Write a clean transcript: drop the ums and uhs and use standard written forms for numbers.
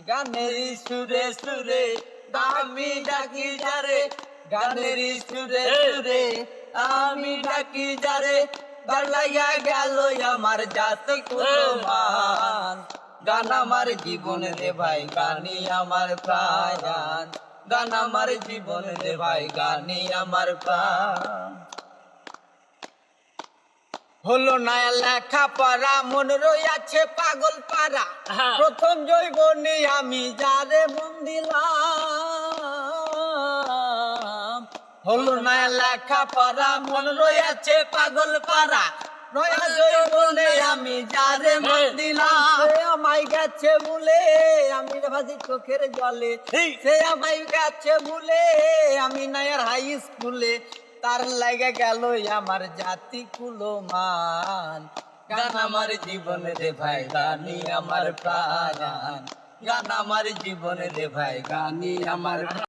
গানের সুরে সুরে আমি ডাকি যারে, গানের সুরে সুরে আমি ডাকি যারে, গান লাগা গেল আমার জাতি কুলমান। গান আমার জীবন রে ভাই, গানি আমার প্রাণ, গান আমার জীবন রে ভাই, গানি আমার প্রাণ। হলো না লেখা পড়া, মন রইয়াছে পাগল পারা, প্রথম জৈবনে আমি যারে মন দিলাম। হলো না লেখা পড়া, মন রইয়াছে পাগল পারা, নয়া জৈবনে আমি যারে মন দিলাম। সে আমায় গেছে ভুলে, আমি ভাজি চোখের জলে, সে আমায় গেছে ভুলে, আমি নয়ার হাই স্কুলে, তার লাগে গেল আমার জাতি কুলমান। গান আমার জীবন রে ভাই, গানি আমার প্রাণ, গান আমার জীবন রে ভাই, গানি আমার